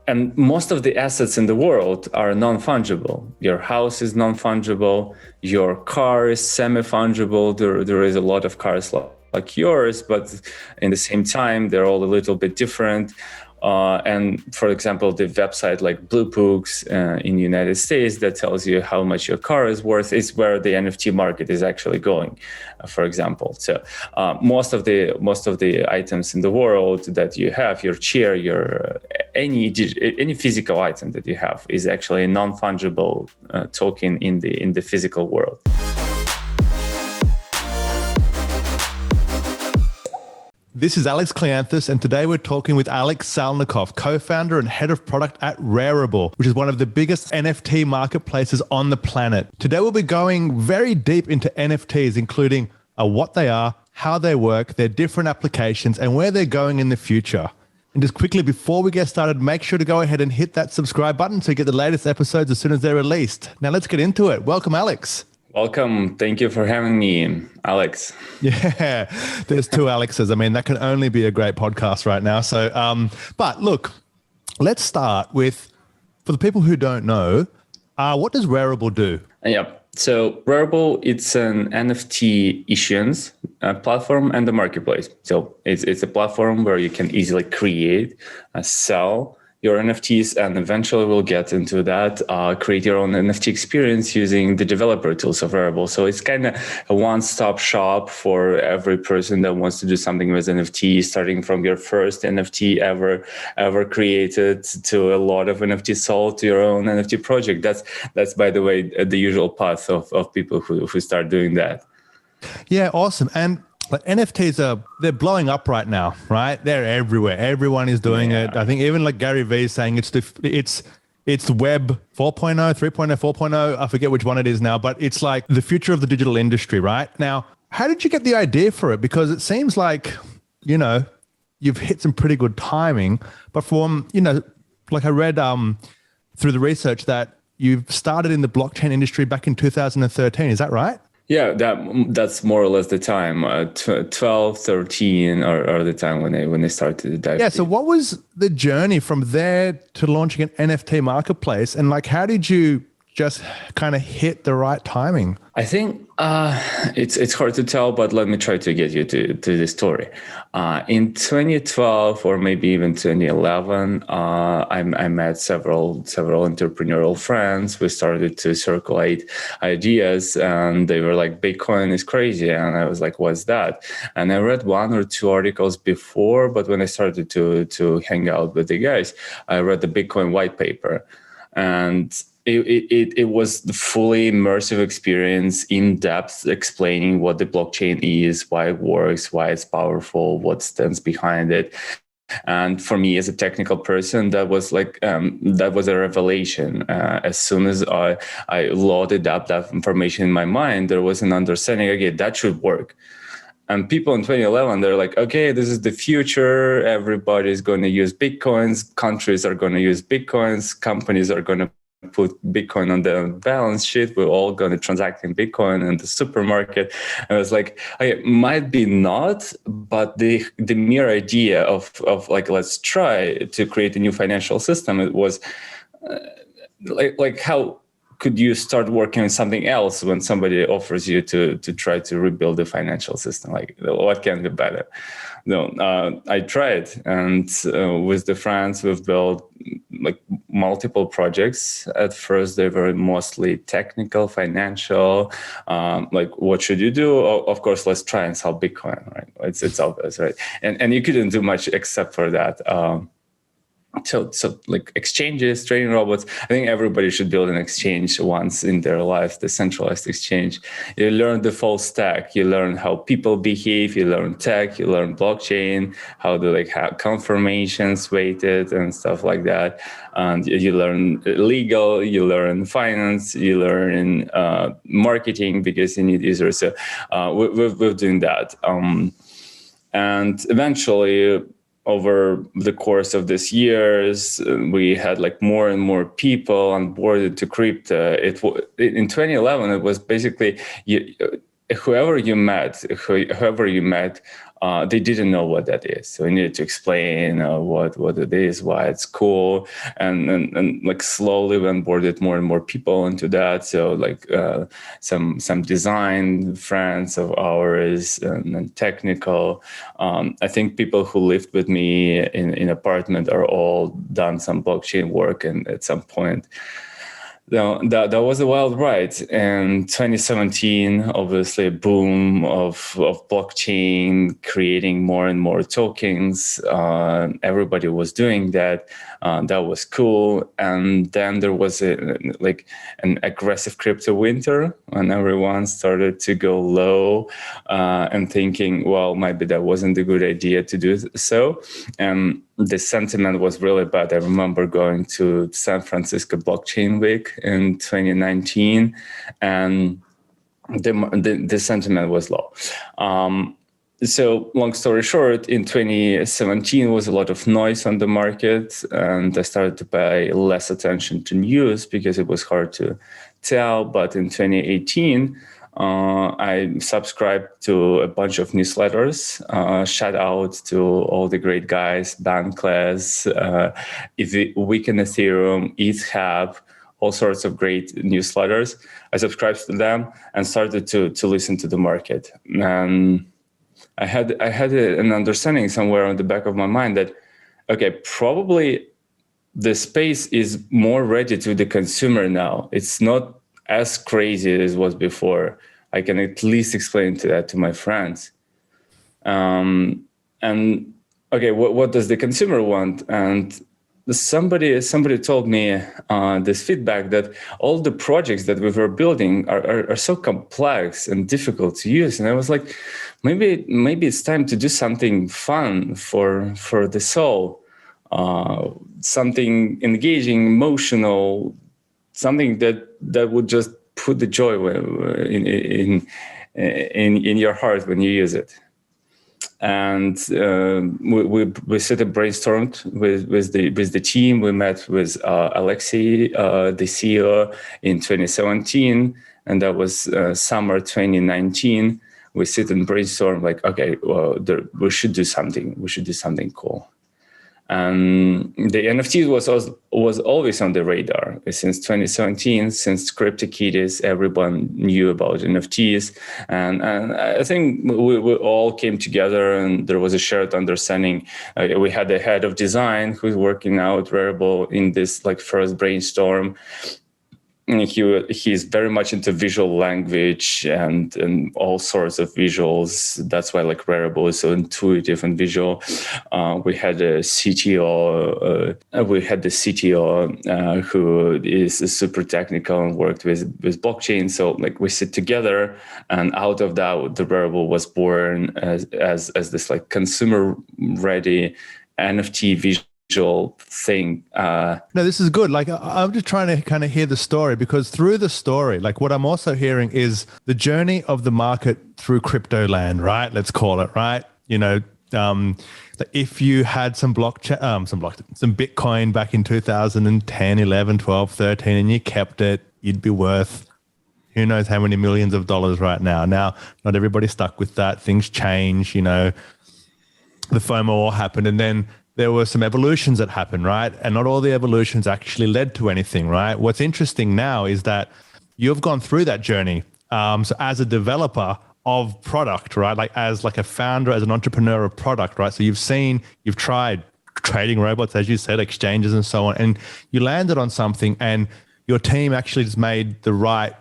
And most of the assets in the world are non-fungible. Your house is non-fungible. Your car is semi-fungible. There is a lot of cars like yours, but in the same time, they're all a little bit different. And for example, the website like Blue Books in the United States that tells you how much your car is worth is where the NFT market is actually going, for example. So most of the items in the world that you have, your chair, your any physical item that you have is actually a non-fungible token in the physical world. This is Alex Cleanthus, and today we're talking with Alex Salnikov, co-founder and head of product at Rarible, which is one of the biggest NFT marketplaces on the planet. Today we'll be going very deep into NFTs, including what they are, how they work, their different applications, and where they're going in the future. And just quickly, before we get started, make sure to go ahead and hit that subscribe button so you get the latest episodes as soon as they're released. Now let's get into it. Welcome, Alex. Welcome. Thank you for having me, Alex. Yeah, there's two Alexes. I mean, that can only be a great podcast right now. So, but look, let's start with, for the people who don't know, what does Rarible do? Yeah. So Rarible, it's an NFT issuance platform and a marketplace. So it's a platform where you can easily create, sell your NFTs, and eventually we'll get into that, create your own NFT experience using the developer tools of Rarible. So it's kind of a one-stop shop for every person that wants to do something with NFT, starting from your first NFT ever created to a lot of NFTs sold to your own NFT project. That's by the way, the usual path of people who start doing that. Yeah, awesome. And like NFTs they're blowing up right now, right? They're everywhere. Everyone is doing it. I think even like Gary Vee is saying it's web 4.0, 3.0, 4.0. I forget which one it is now, but it's like the future of the digital industry, right? Now, how did you get the idea for it? Because it seems like, you've hit some pretty good timing, but from, like I read through the research that you've started in the blockchain industry back in 2013. Is that right? Yeah, that's more or less the time. 12, 13 are the time when they started to dive. Yeah. So what was the journey from there to launching an NFT marketplace, and like how did you just kind of hit the right timing? I think it's hard to tell, but let me try to get you to the story. In 2012 or maybe even 2011, I met several entrepreneurial friends. We started to circulate ideas, and they were like, "Bitcoin is crazy," and I was like, "What's that?" And I read one or two articles before, but when I started to hang out with the guys, I read the Bitcoin white paper, and it was the fully immersive experience, in depth, explaining what the blockchain is, why it works, why it's powerful, what stands behind it. And for me, as a technical person, that was like that was a revelation. As soon as I loaded up that information in my mind, there was an understanding. Okay, that should work. And people in 2011, they're like, okay, this is the future. Everybody's going to use Bitcoins. Countries are going to use Bitcoins. Companies are going to put Bitcoin on the balance sheet. We're all going to transact in Bitcoin in the supermarket. And I was like, okay, might be not, but the mere idea of like, let's try to create a new financial system. It was like how could you start working on something else when somebody offers you to try to rebuild the financial system? Like, what can be better? No, I tried, and with the friends, we've built like multiple projects. At first, they were mostly technical, financial. Like, what should you do? Oh, of course, let's try and sell Bitcoin, right? It's obvious, right? And you couldn't do much except for that. So like exchanges, trading robots, I think everybody should build an exchange once in their life, the centralized exchange. You learn the full stack. You learn how people behave. You learn tech. You learn blockchain, how to like have confirmations weighted and stuff like that. And you learn legal. You learn finance. You learn marketing because you need users. So we're doing that. And eventually, over the course of these years, we had like more and more people onboarded to crypto. In 2011, it was basically whoever you met, they didn't know what that is. So I needed to explain what it is, why it's cool, and like slowly we onboarded more and more people into that. So like some design friends of ours and technical. I think people who lived with me in apartment are all done some blockchain work, and at some point. That was a wild ride. And 2017, obviously, a boom of blockchain, creating more and more tokens. Everybody was doing that. That was cool. And then there was an aggressive crypto winter when everyone started to go low and thinking, well, maybe that wasn't a good idea to do so. And the sentiment was really bad. I remember going to San Francisco Blockchain Week in 2019, and the sentiment was low. So long story short, in 2017 was a lot of noise on the market, and I started to pay less attention to news because it was hard to tell. But in 2018, I subscribed to a bunch of newsletters. Shout out to all the great guys, Bankless, Week in Ethereum, ETH all sorts of great newsletters. I subscribed to them and started to listen to the market. And I had an understanding somewhere on the back of my mind that, okay, probably the space is more ready to the consumer now. It's not as crazy as it was before. I can at least explain that to my friends. And okay, what does the consumer want? And somebody told me this feedback that all the projects that we were building are so complex and difficult to use. And I was like, maybe it's time to do something fun for the soul, something engaging, emotional, something that would just put the joy in your heart when you use it. And we sort of brainstormed with the team. We met with Alexei, the CEO, in 2017, and that was summer 2019. We sit and brainstorm like, okay, well, we should do something. We should do something cool. And the NFT was always on the radar since 2017. Since CryptoKitties, everyone knew about NFTs, and I think we all came together, and there was a shared understanding. We had a head of design who's working now at Rarible in this like first brainstorm. He's very much into visual language and all sorts of visuals. That's why like Rarible is so intuitive and visual. We had a CTO. Who is super technical and worked with blockchain. So like we sit together, and out of that, the Rarible was born as this like consumer ready NFT visual thing. No, this is good. Like I'm just trying to kind of hear the story, because through the story, like what I'm also hearing is the journey of the market through crypto land, right? Let's call it, right? You know, if you had some Bitcoin back in 2010, 11, 12, 13, and you kept it, you'd be worth who knows how many millions of dollars right now. Now, not everybody's stuck with that. Things change, you know, the FOMO all happened, and then there were some evolutions that happened, right? And not all the evolutions actually led to anything, right? What's interesting now is that you've gone through that journey. So as a developer of product, right? Like as like a founder, as an entrepreneur of product, right? So you've tried trading robots, as you said, exchanges and so on, and you landed on something, and your team actually just made the right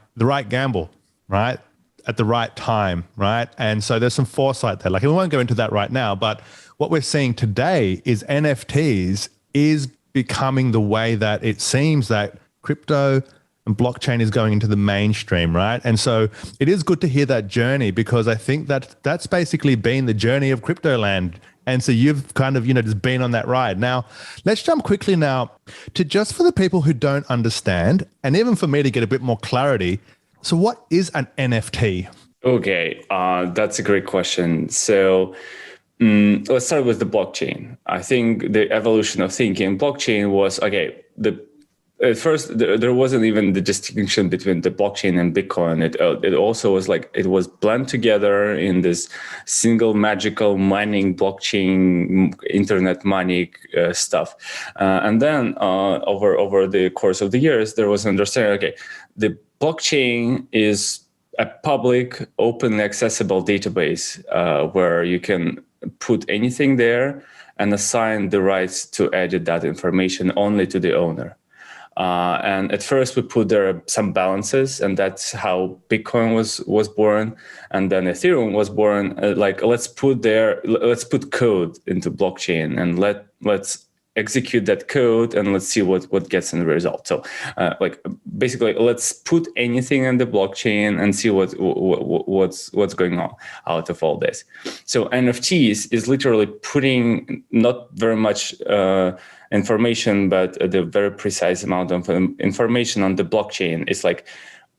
gamble, right? At the right time, right? And so there's some foresight there. Like, we won't go into that right now, but what we're seeing today is NFTs is becoming the way that it seems that crypto and blockchain is going into the mainstream, right? And so it is good to hear that journey, because I think that that's basically been the journey of crypto land. And so you've kind of, you know, just been on that ride. Now, let's jump quickly now to, just for the people who don't understand, and even for me to get a bit more clarity. So what is an NFT? Okay, that's a great question. So let's start with the blockchain. I think the evolution of thinking blockchain was, okay, the at first there wasn't even the distinction between the blockchain and Bitcoin. It also was like it was blended together in this single magical mining blockchain internet money stuff. And then over the course of the years, there was an understanding. Okay, the blockchain is a public, open, accessible database where you can put anything there and assign the rights to edit that information only to the owner. And at first we put there some balances, and that's how Bitcoin was born. And then Ethereum was born. Let's put code into blockchain and let's execute that code and let's see what gets in the result. So basically let's put anything in the blockchain and see what's going on out of all this. So NFTs is literally putting not very much information, but the very precise amount of information on the blockchain. It's like,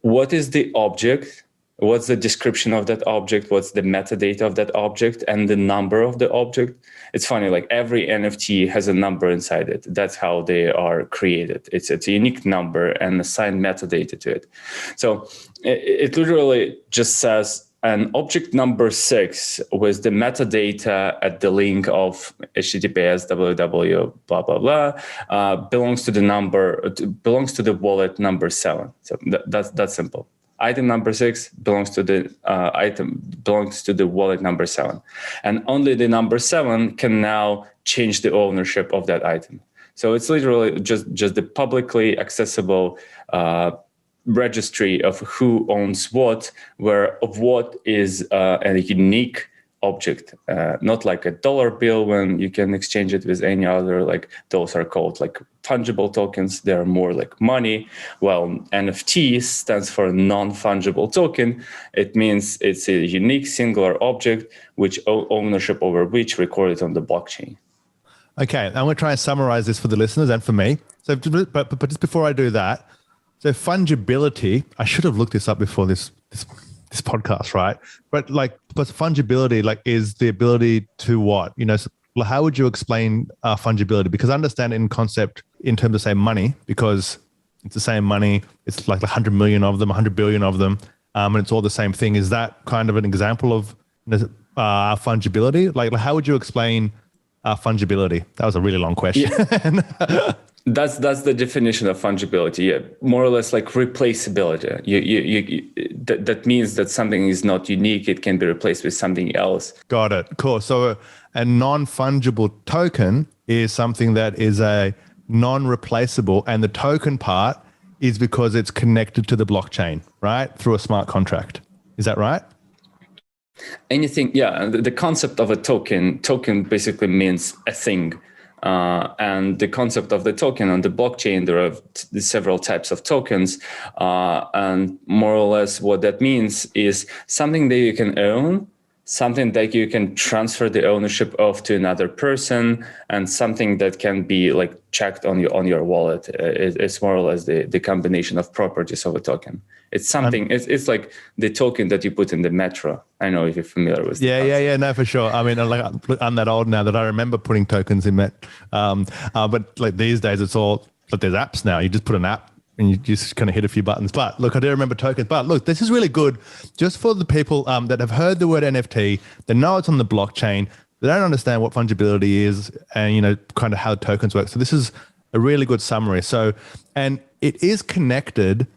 what is the object? What's the description of that object? What's the metadata of that object and the number of the object? It's funny, like every NFT has a number inside it. That's how they are created. It's a unique number and assigned metadata to it. So it literally just says an object number 6 with the metadata at the link of HTTPS www blah blah blah belongs to the wallet number 7. So that's simple. Item number 6 belongs to the wallet number 7, and only the number 7 can now change the ownership of that item. So it's literally just the publicly accessible registry of who owns what, where of what is a unique object, not like a dollar bill when you can exchange it with any other, like those are called like fungible tokens. They're more like money. Well, NFT stands for non-fungible token. It means it's a unique singular object which ownership over which recorded on the blockchain. Okay, I'm going to try and summarize this for the listeners and for me. So, but just before I do that, so fungibility, I should have looked this up before this podcast, right? But because fungibility, is the ability to what? So how would you explain fungibility? Because I understand in concept in terms of, say, money, because it's the same money. It's like 100 million of them, 100 billion of them, and it's all the same thing. Is that kind of an example of fungibility? Like how would you explain fungibility? That was a really long question. Yeah. That's the definition of fungibility. Yeah, more or less like replaceability. That means that something is not unique; it can be replaced with something else. Got it. Cool. So a non-fungible token is something that is a non-replaceable, and the token part is because it's connected to the blockchain, right, through a smart contract. Is that right? Anything, yeah. The concept of a token basically means a thing. And the concept of the token on the blockchain, there are several types of tokens. And more or less what that means is something that you can own, something that you can transfer the ownership of to another person, and something that can be like checked on your wallet. It's more or less the combination of properties of a token. It's something. It's like the token that you put in the metro. I know if you're familiar with. Yeah. No, for sure. I mean, I'm that old now that I remember putting tokens in Met. But like these days, it's all like there's apps now. You just put an app and you just kind of hit a few buttons. But look, I do remember tokens. But look, this is really good just for the people that have heard the word NFT. They know it's on the blockchain. They don't understand what fungibility is and kind of how tokens work. So this is a really good summary. So, and it is connected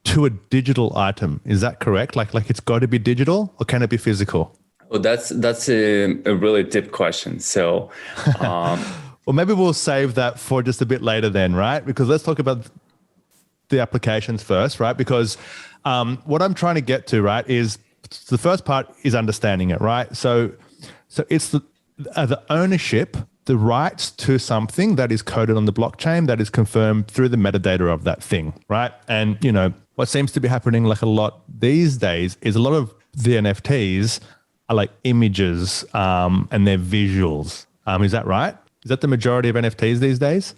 to a digital item. Is that correct? Like it's got to be digital, or can it be physical? Well, that's a really deep question. So, well, maybe we'll save that for just a bit later then, right? Because let's talk about the applications first, right? Because what I'm trying to get to, right, is the first part is understanding it, right? So it's the ownership, the rights to something that is coded on the blockchain that is confirmed through the metadata of that thing, right? And what seems to be happening like a lot these days is a lot of the NFTs are like images and they're visuals. Is that right? Is that the majority of NFTs these days?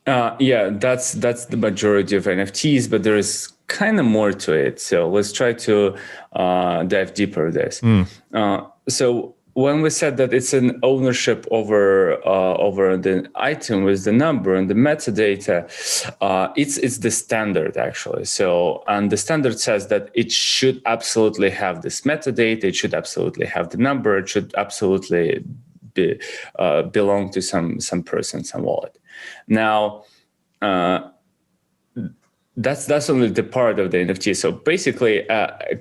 Yeah, that's the majority of NFTs, but there is kind of more to it. So let's try to dive deeper this. So when we said that it's an ownership over the item with the number and the metadata, it's the standard actually. So, and the standard says that it should absolutely have this metadata, it should absolutely have the number, it should absolutely belong to some person, some wallet. Now, that's only the part of the NFT. So basically,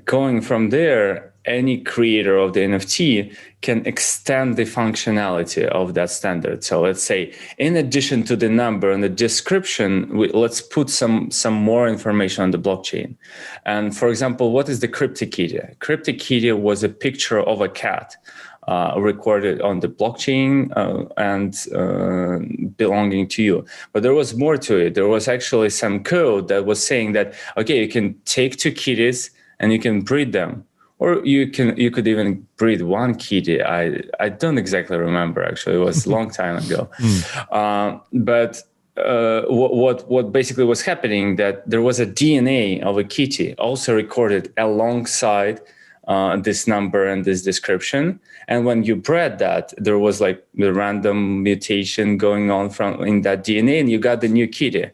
going from there, any creator of the NFT can extend the functionality of that standard. So let's say, in addition to the number and the description, let's put some more information on the blockchain. And for example, what is the CryptoKitty? CryptoKitty was a picture of a cat recorded on the blockchain and belonging to you. But there was more to it. There was actually some code that was saying that, okay, you can take 2 kitties and you can breed them. Or you could even breed 1 kitty. I don't exactly remember, actually. It was a long time ago. But what basically was happening, that there was a DNA of a kitty also recorded alongside this number and this description. And when you bred that, there was like the random mutation going on in that DNA, and you got the new kitty.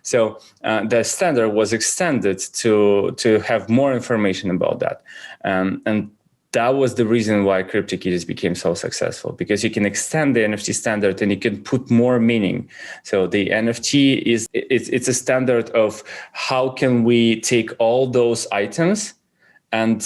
So the standard was extended to have more information about that. And that was the reason why CryptoKitties became so successful, because you can extend the NFT standard and you can put more meaning. So the NFT it's a standard of how can we take all those items, and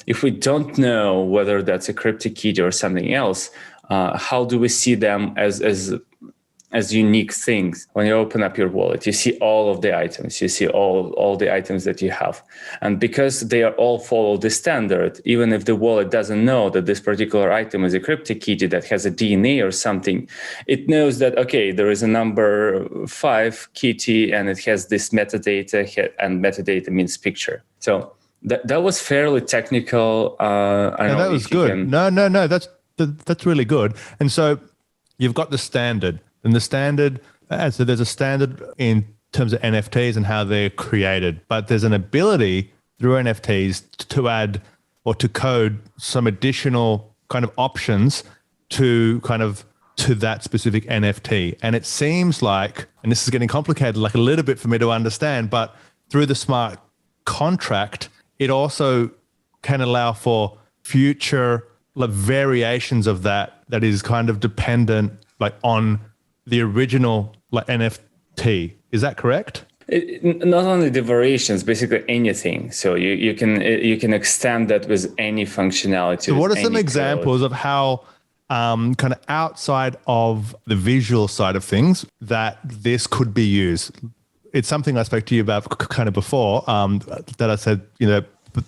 if we don't know whether that's a CryptoKitty or something else, how do we see them as unique things? When you open up your wallet, you see all of the items, you see all the items that you have. And because they are all follow the standard, even if the wallet doesn't know that this particular item is a CryptoKitty that has a DNA or something, it knows that, okay, there is a number 5 kitty and it has this metadata, and metadata means picture. So that was fairly technical. That was good. No, that's really good. And so you've got the standard. And the standard, so there's a standard in terms of NFTs and how they're created, but there's an ability through NFTs to add or to code some additional kind of options to that specific NFT. And it seems like, and this is getting complicated, like a little bit for me to understand, but through the smart contract, it also can allow for future variations of that is kind of dependent on the original NFT. Is that correct? Not only the variations, basically anything. So you can extend that with any functionality. So what are some examples of how kind of outside of the visual side of things that this could be used? It's something I spoke to you about kind of before that I said,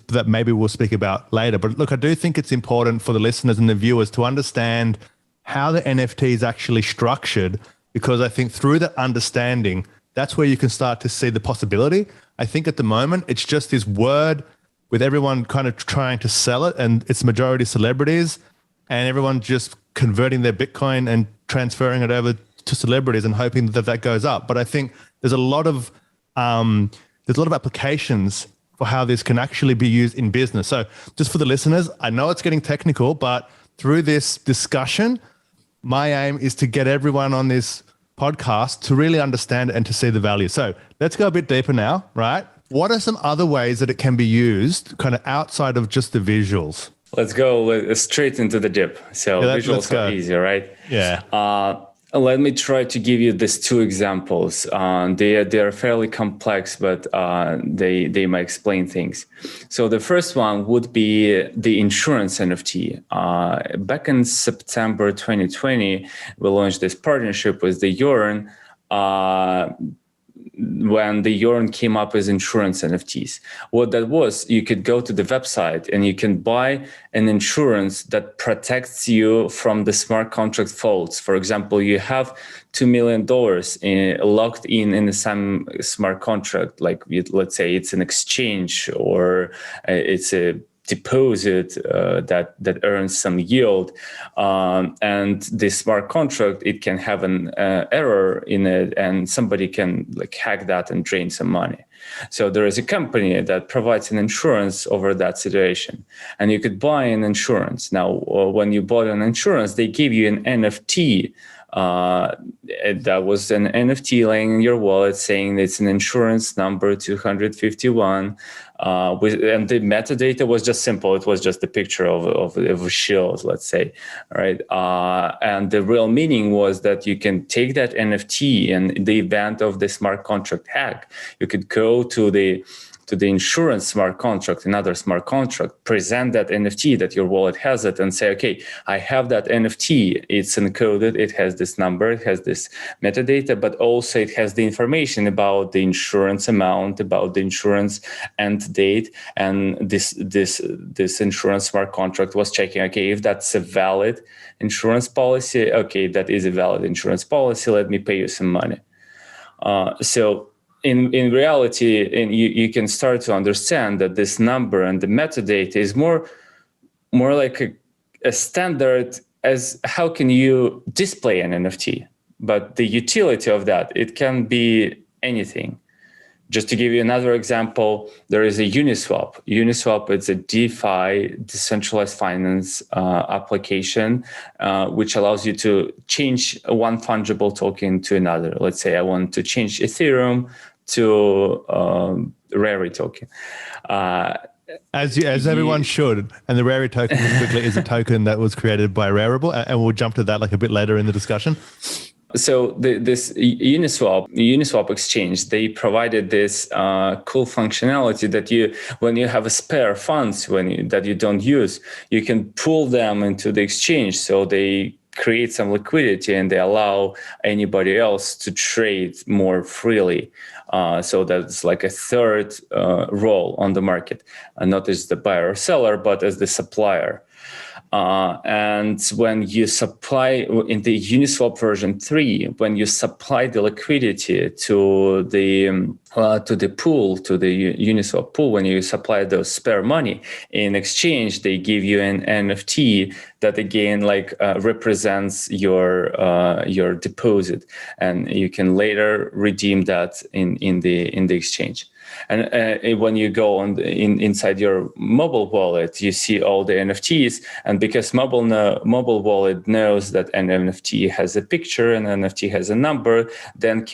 that maybe we'll speak about later. But look, I do think it's important for the listeners and the viewers to understand how the NFT is actually structured, because I think through that understanding, that's where you can start to see the possibility. I think at the moment, it's just this word with everyone kind of trying to sell it, and it's majority celebrities, and everyone just converting their Bitcoin and transferring it over to celebrities and hoping that goes up. But I think there's a lot of applications for how this can actually be used in business. So just for the listeners, I know it's getting technical, but through this discussion, my aim is to get everyone on this podcast to really understand and to see the value. So let's go a bit deeper now, right? What are some other ways that it can be used kind of outside of just the visuals? Let's go straight into the dip. So visuals are easy, right? Yeah. Let me try to give you these 2 examples. They are fairly complex, but they might explain things. So the first one would be the insurance NFT. Back in September 2020, we launched this partnership with the Yorn. When the Yorn came up with insurance NFTs. What that was, you could go to the website and you can buy an insurance that protects you from the smart contract faults. For example, you have $2 million locked in some smart contract, like let's say it's an exchange or it's a deposit that earns some yield, and the smart contract, it can have an error in it, and somebody can like hack that and drain some money. So there is a company that provides an insurance over that situation, and you could buy an insurance. Now, when you bought an insurance, they give you an NFT. That was an NFT laying in your wallet saying it's an insurance number 251. And the metadata was just simple. It was just a picture of a shield, let's say, right? And the real meaning was that you can take that NFT, and in the event of the smart contract hack, you could go to the insurance smart contract, another smart contract, present that NFT that your wallet has it, and say, okay, I have that NFT. It's encoded. It has this number. It has this metadata, but also it has the information about the insurance amount, about the insurance end date. And this insurance smart contract was checking, okay, if that's a valid insurance policy, okay, that is a valid insurance policy. Let me pay you some money. So in reality, and you can start to understand that this number and the metadata is more like a standard as how can you display an NFT. But the utility of that, it can be anything. Just to give you another example, there is a Uniswap. Uniswap is a DeFi, decentralized finance application, which allows you to change one fungible token to another. Let's say I want to change Ethereum to Rarible token. As everyone should. And the Rarible token quickly is a token that was created by Rarible, and we'll jump to that like a bit later in the discussion. So this Uniswap exchange, they provided this cool functionality that when you have a spare funds that you don't use, you can pull them into the exchange. So they create some liquidity and they allow anybody else to trade more freely. So that's like a third role on the market, not as the buyer or seller, but as the supplier. And when you supply in the Uniswap version 3, when you supply the liquidity to the pool, to the Uniswap pool, when you supply those spare money, in exchange they give you an NFT that again represents your deposit, and you can later redeem that in the exchange. And when you go inside your mobile wallet, you see all the NFTs. And because mobile wallet knows that an NFT has a picture and an NFT has a number, then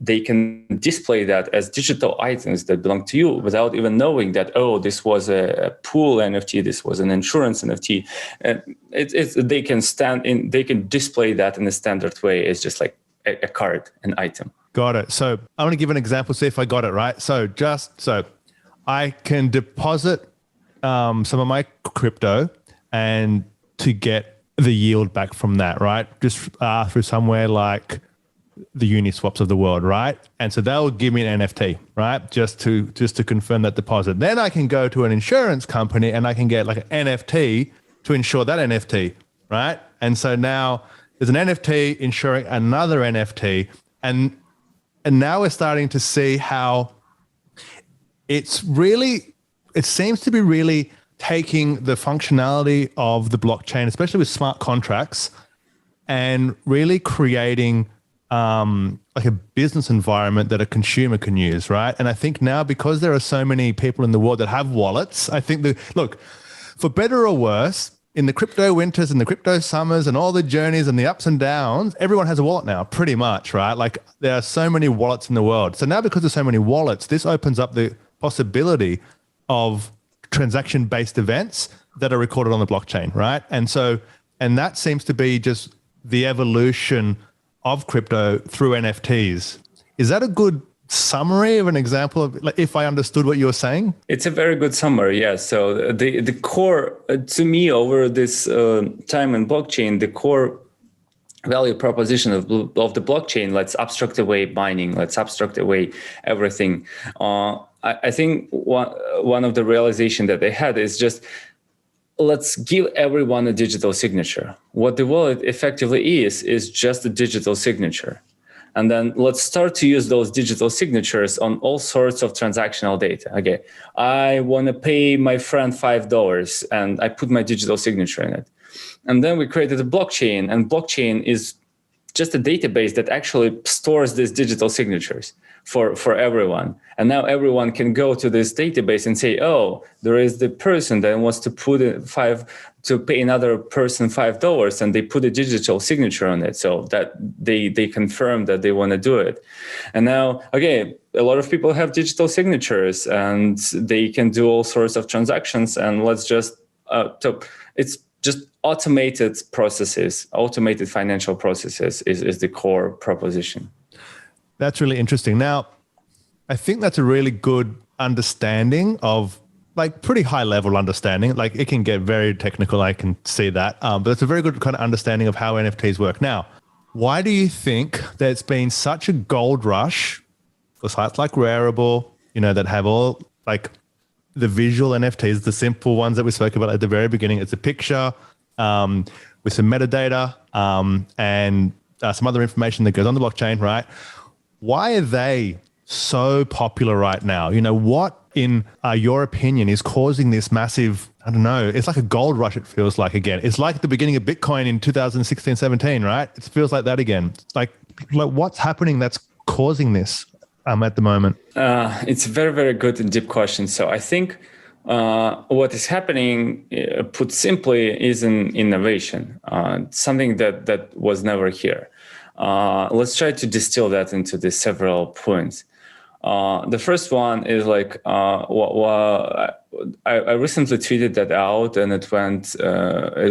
they can display that as digital items that belong to you without even knowing that, oh, this was a pool NFT, this was an insurance NFT. And they can display that in a standard way. It's just like a card, an item. Got it. So I want to give an example, see if I got it right. So I can deposit some of my crypto and to get the yield back from that, right? Just through somewhere like the Uniswaps of the world, right? And so they'll give me an NFT, right? Just to confirm that deposit. Then I can go to an insurance company and I can get like an NFT to insure that NFT, right? And so now there's an NFT insuring another NFT, and now we're starting to see how it seems to be really taking the functionality of the blockchain, especially with smart contracts, and really creating like a business environment that a consumer can use, right? And I think now, because there are so many people in the world that have wallets, I think look, for better or worse, in the crypto winters and the crypto summers and all the journeys and the ups and downs, everyone has a wallet now, pretty much, right? Like there are so many wallets in the world. So now, because there's so many wallets, this opens up the possibility of transaction-based events that are recorded on the blockchain, right? And that seems to be just the evolution of crypto through NFTs. Is that a good summary of an example of, like, if I understood what you were saying? It's a very good summary, yes. So the core, to me, over this time in blockchain, the core value proposition of the blockchain, let's abstract away mining, let's abstract away everything. I think one of the realization that they had is just, let's give everyone a digital signature. What the wallet effectively is just a digital signature. And then let's start to use those digital signatures on all sorts of transactional data. Okay, I want to pay my friend $5 and I put my digital signature in it. And then we created a blockchain, and blockchain is just a database that actually stores these digital signatures for everyone. And now everyone can go to this database and say, oh, there is the person that wants to to pay another person $5, and they put a digital signature on it. So that they confirm that they want to do it. And now, okay, a lot of people have digital signatures and they can do all sorts of transactions. And let's just, so it's just automated processes, automated financial processes is the core proposition. That's really interesting. Now, I think that's a really good understanding of, like, pretty high level understanding. Like, it can get very technical, I can see that. But it's a very good kind of understanding of how NFTs work. Now, why do you think there's been such a gold rush for sites like Rarible, that have all, like, the visual NFTs, the simple ones that we spoke about at the very beginning? It's a picture with some metadata and some other information that goes on the blockchain, right? Why are they so popular right now? What, in your opinion, is causing this massive, I don't know, it's like a gold rush, it feels like again. It's like the beginning of Bitcoin in 2016, 17, right? It feels like that again. Like what's happening that's causing this at the moment? It's a very, very good and deep question. So I think what is happening, put simply, is an innovation, something that was never here. Let's try to distill that into the several points. The first one is like, I recently tweeted that out, and it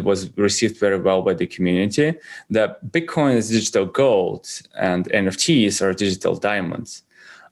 was received very well by the community, that Bitcoin is digital gold and NFTs are digital diamonds.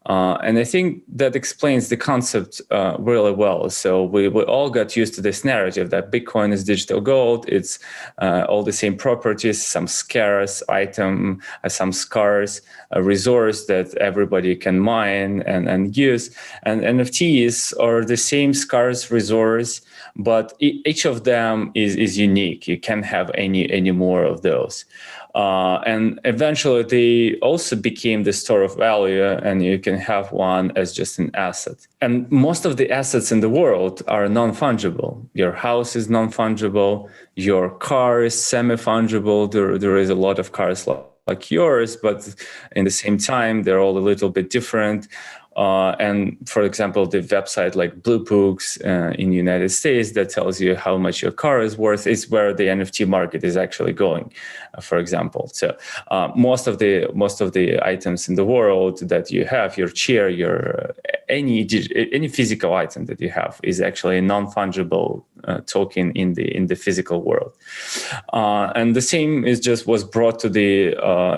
And I think that explains the concept really well. So we all got used to this narrative that Bitcoin is digital gold. It's all the same properties, some scarce item, some scarce resource that everybody can mine and use. And NFTs are the same scarce resource, but each of them is unique. You can't have any more of those. And eventually they also became the store of value, and you can have one as just an asset. And most of the assets in the world are non-fungible. Your house is non-fungible. Your car is semi-fungible. There is a lot of cars like yours, but in the same time, they're all a little bit different. And for example, the website like Blue Books in the United States that tells you how much your car is worth is where the NFT market is actually going, for example. So most of the items in the world that you have, your chair, any physical item that you have is actually a non-fungible token in the physical world. And the same was brought to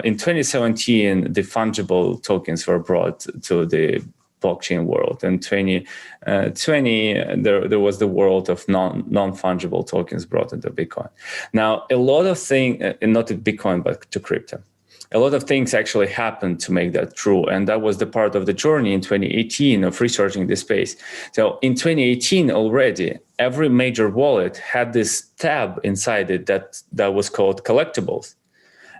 in 2017, the fungible tokens were brought to the blockchain world. And 2020, there was the world of non-fungible tokens brought into Bitcoin. Now, a lot of things, not to Bitcoin, but to crypto, a lot of things actually happened to make that true. And that was the part of the journey in 2018 of researching this space. So in 2018 already, every major wallet had this tab inside it that was called collectibles.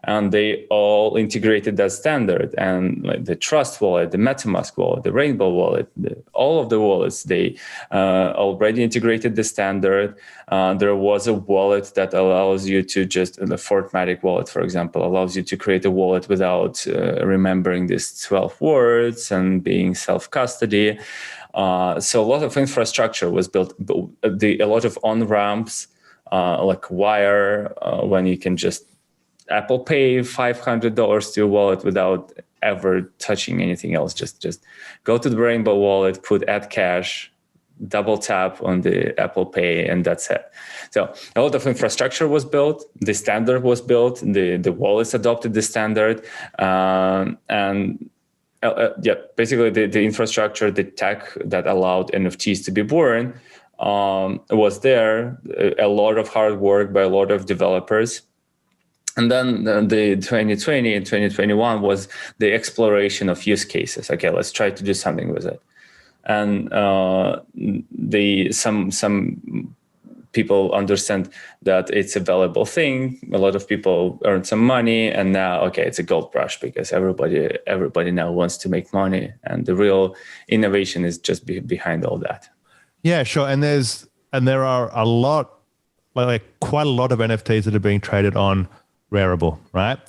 And they all integrated that standard. And like the Trust wallet, the MetaMask wallet, the Rainbow wallet, all of the wallets, they already integrated the standard. There was a wallet that allows you to the Fortmatic wallet, for example, allows you to create a wallet without remembering these 12 words and being self-custody. So a lot of infrastructure was built, a lot of on-ramps, like Wire, when you can just Apple Pay $500 to your wallet without ever touching anything else. Just go to the Rainbow wallet, put add cash, double tap on the Apple Pay, and that's it. So a lot of infrastructure was built. The standard was built. The wallets adopted the standard, basically the infrastructure, the tech that allowed NFTs to be born was there. A lot of hard work by a lot of developers. And then the 2020 and 2021 was the exploration of use cases. Okay, let's try to do something with it. And some people understand that it's a valuable thing. A lot of people earn some money, and now, okay, it's a gold rush because everybody now wants to make money, and the real innovation is just behind all that. Yeah, sure. And there are a lot, like quite a lot of NFTs that are being traded on Rarible, right?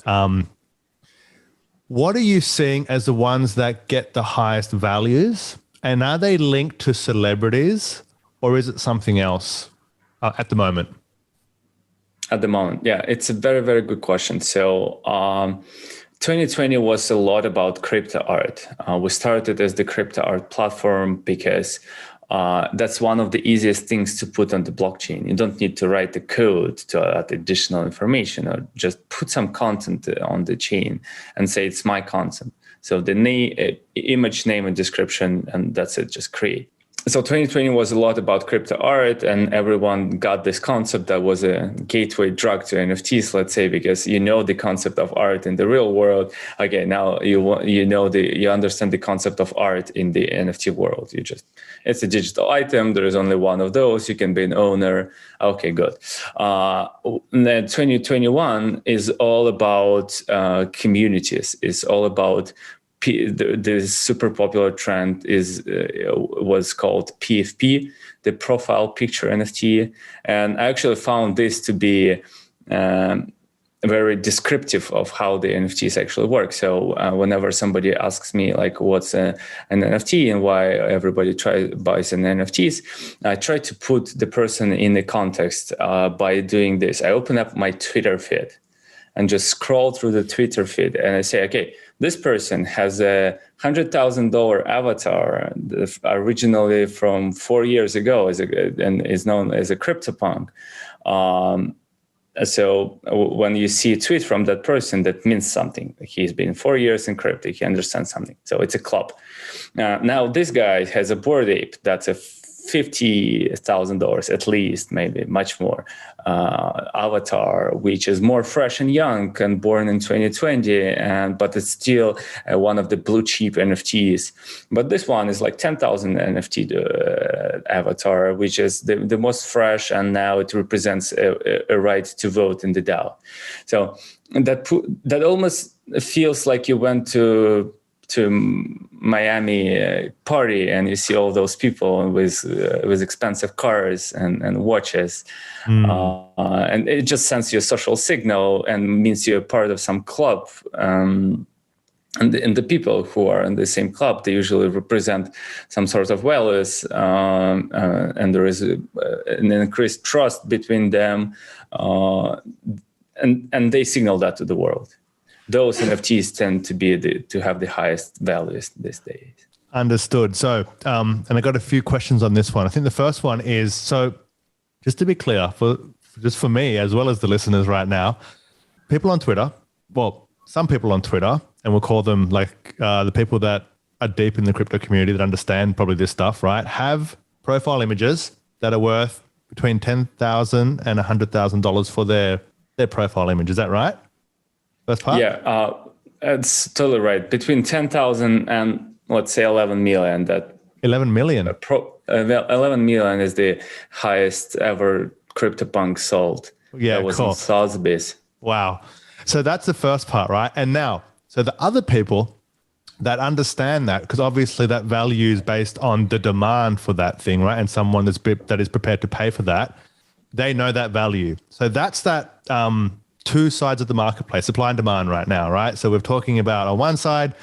What are you seeing as the ones that get the highest values? And are they linked to celebrities, or is it something else at the moment? At the moment, yeah, it's a very, very good question. So 2020 was a lot about crypto art. We started as the crypto art platform because that's one of the easiest things to put on the blockchain. You don't need to write the code to add additional information, or just put some content on the chain and say it's my content. So the image, name, and description, and that's it, just create. So 2020 was a lot about crypto art, and everyone got this concept that was a gateway drug to NFTs, let's say, because you know the concept of art in the real world. Okay, now you understand the concept of art in the NFT world. It's a digital item. There is only one of those. You can be an owner. Okay, good. Then 2021 is all about communities. It's all about the super popular trend was called PFP, the profile picture NFT, and I actually found this to be very descriptive of how the NFTs actually work. So whenever somebody asks me like what's an NFT and why everybody buys an NFTs, I try to put the person in the context by doing this. I open up my Twitter feed and just scroll through the Twitter feed, and I say, okay, this person has a $100,000 avatar originally from 4 years ago and is known as a CryptoPunk. So when you see a tweet from that person, that means something. He's been 4 years in crypto. He understands something. So it's a club. Now this guy has a Bored Ape that's a $50,000 at least, maybe much more, avatar, which is more fresh and young and born in 2020, but it's still one of the blue chip NFTs. But this one is like 10,000 NFT avatar, which is the most fresh, and now it represents a right to vote in the DAO. So that almost feels like you went to Miami party and you see all those people with expensive cars and watches, and it just sends you a social signal and means you're part of some club. And the people who are in the same club, they usually represent some sort of values, and there is an increased trust between them, and they signal that to the world. Those NFTs tend to have the highest values these days. Understood. So, and I got a few questions on this one. I think the first one is, so just to be clear, for me as well as the listeners right now, people on Twitter, well, some people on Twitter, and we'll call them like the people that are deep in the crypto community that understand probably this stuff, right, have profile images that are worth between $10,000 and $100,000 for their profile image. Is that right? First part? Yeah, it's totally right. Between 10,000 and let's say 11 million. That 11 million. 11 million is the highest ever CryptoPunk sold. Yeah, that was cool. in Sotheby's. Wow. So that's the first part, right? And now, so the other people that understand that, because obviously that value is based on the demand for that thing, right? And someone that is prepared to pay for that, they know that value. So that's that two sides of the marketplace, supply and demand right now, right? So we're talking about on one side,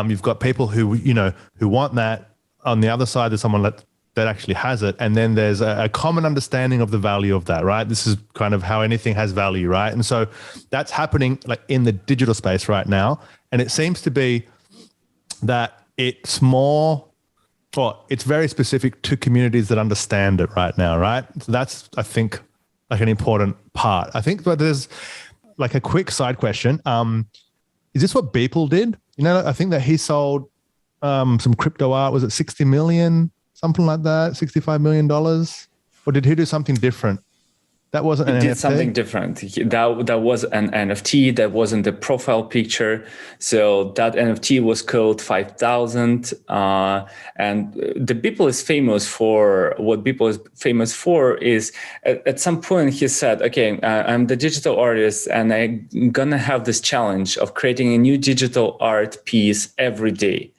you've got people who want that. On the other side, there's someone that actually has it. And then there's a common understanding of the value of that, right? This is kind of how anything has value, right? And so that's happening like in the digital space right now. And it seems to be that it's it's very specific to communities that understand it right now, right? So that's, I think, like an important part. I think that there's like a quick side question. Is this what Beeple did? I think that he sold some crypto art. Was it 60 million? Something like that, $65 million? Or did he do something different? That wasn't an He did NFT? something different. That was an NFT. That wasn't the profile picture. So that NFT was called 5,000. And the people is famous for what people is famous for is at some point he said, okay, I'm the digital artist and I'm gonna have this challenge of creating a new digital art piece every day.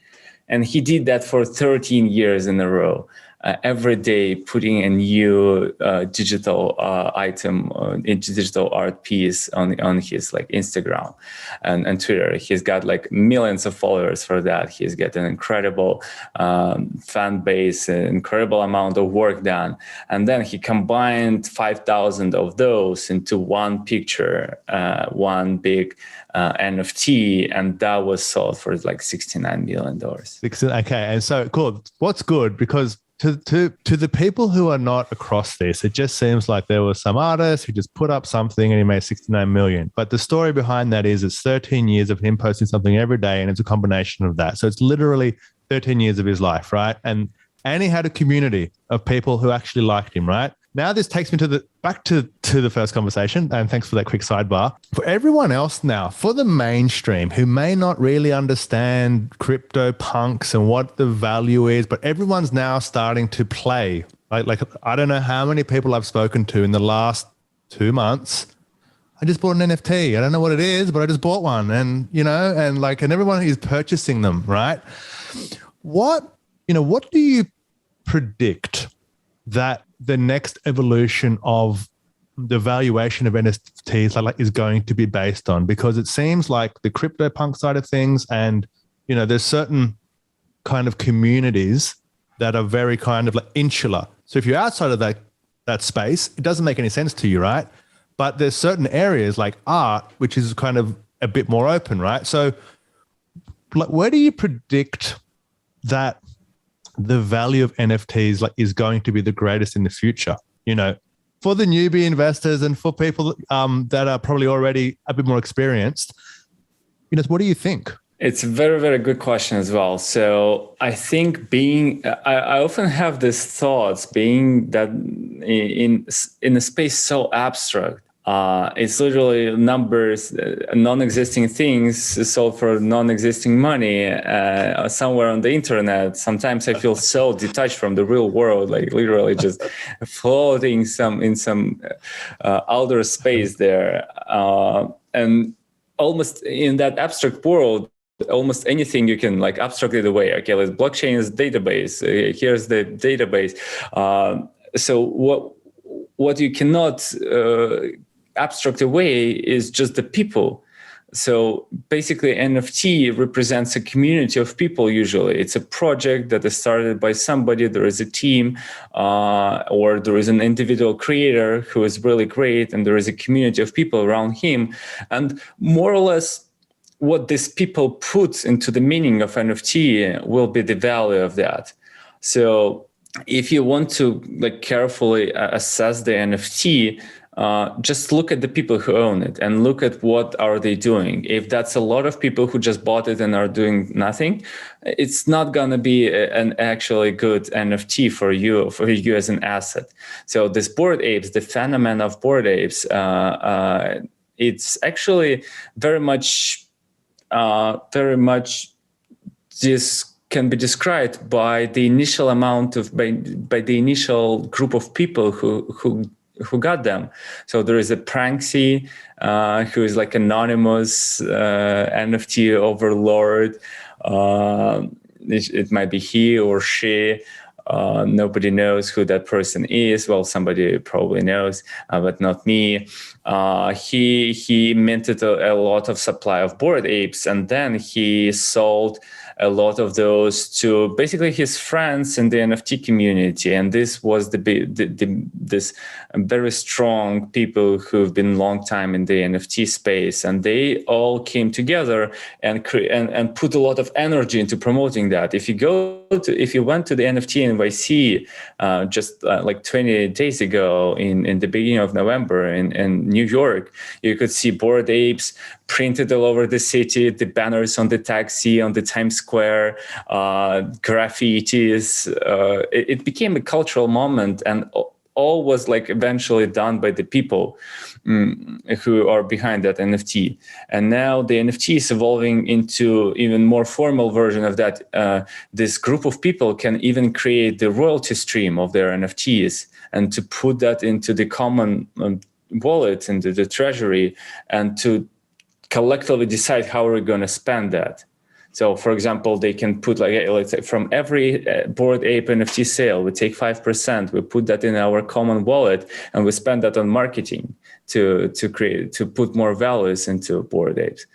And he did that for 13 years in a row. Every day putting a new digital item, digital art piece on his like Instagram and Twitter. He's got like millions of followers for that. He's got an incredible fan base, an incredible amount of work done. And then he combined 5,000 of those into one picture, one big NFT, and that was sold for like $69 million. Okay, and so cool. What's good, because to the people who are not across this, it just seems like there was some artist who just put up something and he made 69 million. But the story behind that is it's 13 years of him posting something every day, and it's a combination of that. So it's literally 13 years of his life, right? And he had a community of people who actually liked him, right? Now this takes me back to the first conversation, and thanks for that quick sidebar. For everyone else now, for the mainstream who may not really understand crypto punks and what the value is, but everyone's now starting to play. Like I don't know how many people I've spoken to in the last 2 months. I just bought an NFT. I don't know what it is, but I just bought one, and and everyone is purchasing them, right? What do you predict that the next evolution of the valuation of NFTs is going to be based on? Because it seems like the CryptoPunk side of things, and there's certain kind of communities that are very kind of like insular. So if you're outside of that space, it doesn't make any sense to you, right? But there's certain areas like art, which is kind of a bit more open, right? So where do you predict that the value of NFTs is going to be the greatest in the future, for the newbie investors and for people that are probably already a bit more experienced? What do you think? It's a very, very good question as well. So I think I often have these thoughts being that in a space so abstract, it's literally numbers, non-existing things sold for non-existing money somewhere on the internet. Sometimes I feel so detached from the real world, like literally just floating in some outer space there. And almost in that abstract world, almost anything you can abstract it away. Okay, let's blockchain is database. Here's the database. So what you cannot abstract away is just the people. So basically NFT represents a community of people. Usually it's a project that is started by somebody. There is a team or there is an individual creator who is really great, and there is a community of people around him. And more or less what these people put into the meaning of NFT will be the value of that. So if you want to carefully assess the NFT, just look at the people who own it and look at what are they doing. If that's a lot of people who just bought it and are doing nothing, it's not going to be an actually good NFT for you as an asset. So this Bored Apes, the phenomenon of Bored Apes, it's actually very much this can be described by the initial amount of by the initial group of people who got them. So there is a Pranksy who is anonymous NFT overlord. It might be he or she. Nobody knows who that person is. Well, somebody probably knows, but not me. He minted a lot of supply of Bored Apes, and then he sold a lot of those to basically his friends in the NFT community. And this was this very strong people who've been long time in the NFT space, and they all came together and put a lot of energy into promoting that. If you went to the NFT NYC just 20 days ago in the beginning of November in New York, you could see Bored Apes printed all over the city, the banners on the taxi, on the Times Square, graffitis. It became a cultural moment, and all was like eventually done by the people who are behind that NFT. And now the NFT is evolving into even more formal version of that. This group of people can even create the royalty stream of their NFTs and to put that into the common wallet, into the treasury, and to collectively decide how we're going to spend that. So, for example, they can put, like, let's say, from every Bored Ape NFT sale, we take 5%, we put that in our common wallet, and we spend that on marketing to put more values into Bored Apes.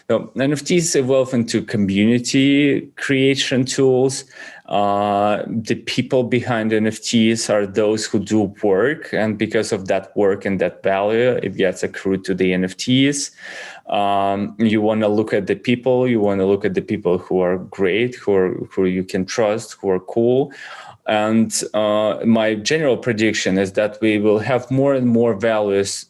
So NFTs evolve into community creation tools. The people behind NFTs are those who do work, and because of that work and that value, it gets accrued to the NFTs. You want to look at the people. You want to look at the people who are great, who you can trust, who are cool. And my general prediction is that we will have more and more values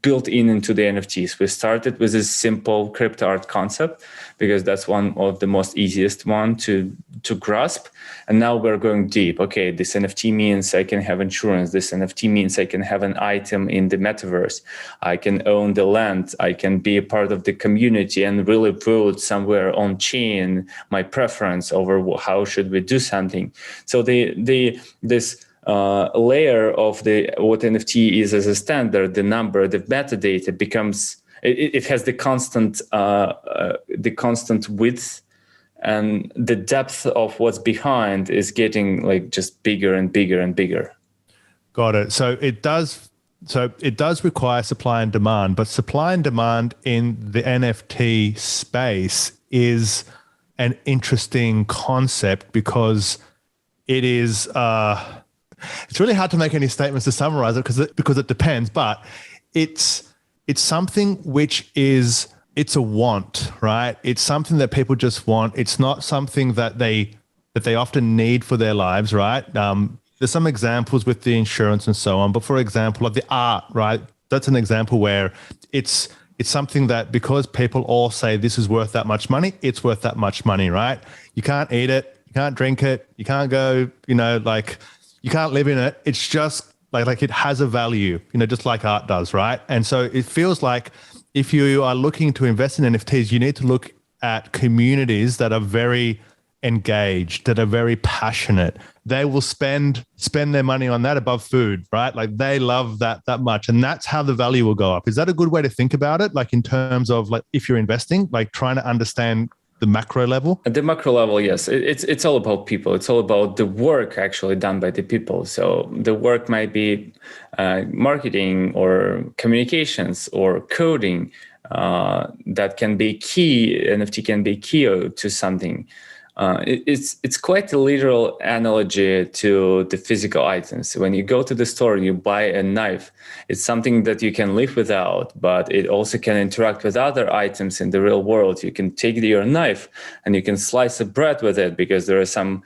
built into the NFTs. We started with this simple crypto art concept because that's one of the most easiest one to grasp. And now we're going deep. Okay, this NFT means I can have insurance. This NFT means I can have an item in the metaverse. I can own the land. I can be a part of the community and really vote somewhere on chain my preference over how should we do something. So this layer of what NFT is as a standard, the number, the metadata becomes, it has the constant width, and the depth of what's behind is getting like just bigger and bigger and bigger. Got it. So it does require supply and demand, but supply and demand in the NFT space is an interesting concept because it is it's really hard to make any statements to summarize it because it depends, but it's something which is, it's a want, right? It's something that people just want. It's not something that they often need for their lives, right? There's some examples with the insurance and so on, but for example, of the art, right? That's an example where it's something that because people all say this is worth that much money, it's worth that much money, right? You can't eat it, you can't drink it, you can't go, you can't live in it. It's just like it has a value, just like art does, right? And so it feels like if you are looking to invest in NFTs, you need to look at communities that are very engaged, that are very passionate. They will spend their money on that above food, right? Like they love that much. And that's how the value will go up. Is that a good way to think about it? Like in terms of like if you're investing, like trying to understand the macro level? At the macro level, yes. It's all about people. It's all about the work actually done by the people. So the work might be marketing or communications or coding. That can be key. NFT can be key to something. It's quite a literal analogy to the physical items. When you go to the store and you buy a knife, it's something that you can live without, but it also can interact with other items in the real world. You can take your knife and you can slice a bread with it because there are some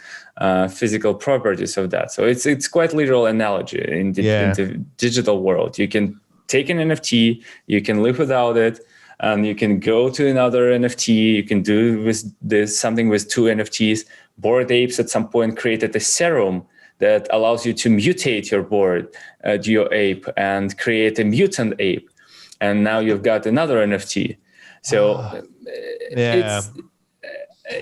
physical properties of that. So it's quite literal analogy in the digital world. You can take an NFT, you can live without it, and you can go to another NFT. You can do something with two NFTs. Bored Apes at some point created a serum that allows you to mutate your ape and create a mutant ape. And now you've got another NFT. So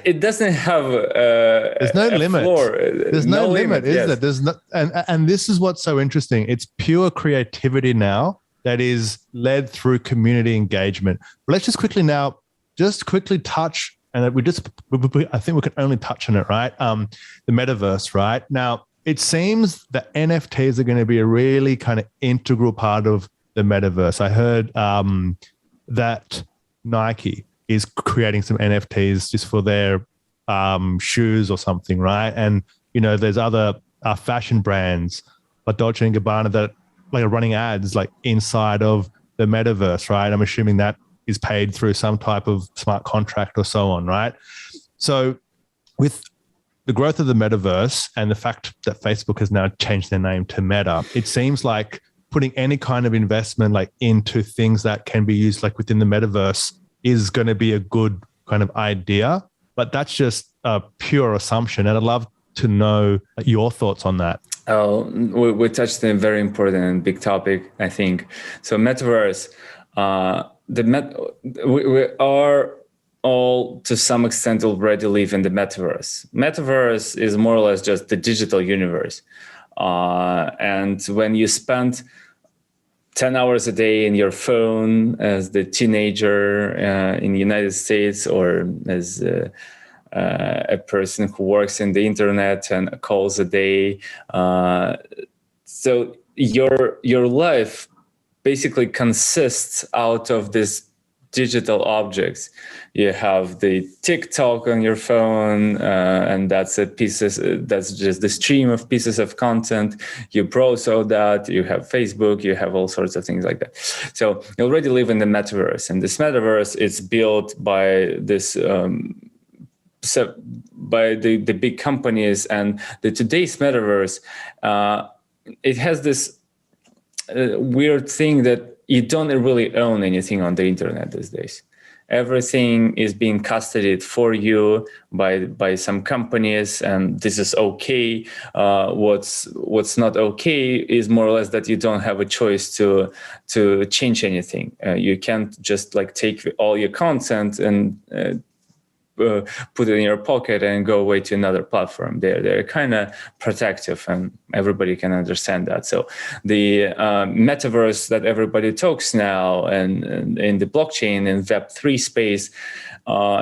it doesn't have there's no limit. Floor. There's no limit, is there? There's no, and this is what's so interesting. It's pure creativity now that is led through community engagement. But let's just quickly touch, and I think we can only touch on it, right? The metaverse, right? Now, it seems that NFTs are going to be a really kind of integral part of the metaverse. I heard that Nike is creating some NFTs just for their shoes or something, right? And, there's other fashion brands like Dolce & Gabbana that like are running ads like inside of the metaverse, right? I'm assuming that is paid through some type of smart contract or so on, right? So with the growth of the metaverse and the fact that Facebook has now changed their name to Meta, it seems like putting any kind of investment like into things that can be used like within the metaverse is going to be a good kind of idea, but that's just a pure assumption. And I'd love to know your thoughts on that. We touched on a very important and big topic, I think. So metaverse, we are all to some extent already live in the metaverse. Metaverse is more or less just the digital universe. And when you spend 10 hours a day in your phone as the teenager in the United States, or as a person who works in the internet and calls a day. So your life basically consists out of these digital objects. You have the TikTok on your phone, and that's that's just the stream of pieces of content. You browse all that. You have Facebook. You have all sorts of things like that. So you already live in the metaverse, and this metaverse is built by this. By the big companies, and today's metaverse, it has this weird thing that you don't really own anything on the internet these days. Everything is being custodied for you by some companies, and this is okay. What's not okay is more or less that you don't have a choice to change anything. You can't just like take all your content and put it in your pocket and go away to another platform. They're kind of protective, and everybody can understand that. So the metaverse that everybody talks now, and in the blockchain and Web3 space,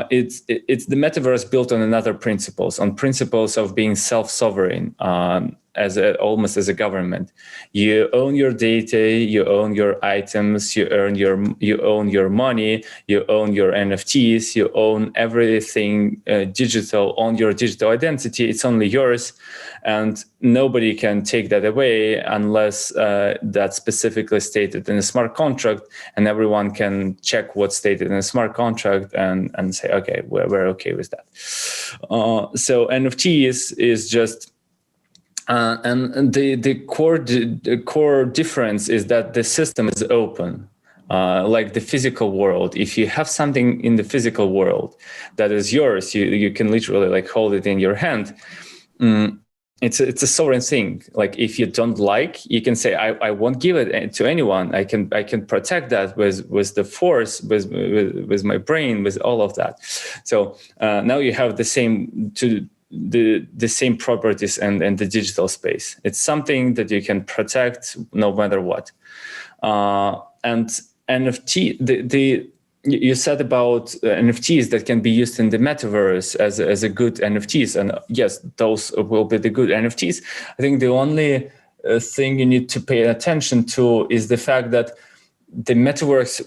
it's the metaverse built on another principles of being self-sovereign, almost as a government. You own your data, you own your items, you own your money, you own your NFTs, you own everything digital, on your digital identity. It's only yours, and nobody can take that away unless that's specifically stated in a smart contract, and everyone can check what's stated in a smart contract and say, okay, we're okay with that. So NFT is just. And the core difference is that the system is open, like the physical world. If you have something in the physical world that is yours, you can literally like hold it in your hand. It's a sovereign thing. Like if you don't like, you can say, I won't give it to anyone. I can protect that with the force, with my brain, with all of that. So now you have the same properties and the digital space. It's something that you can protect no matter what. And NFT, you said about NFTs that can be used in the metaverse as a good NFTs, and yes, those will be the good NFTs. I think the only thing you need to pay attention to is the fact that the metaverse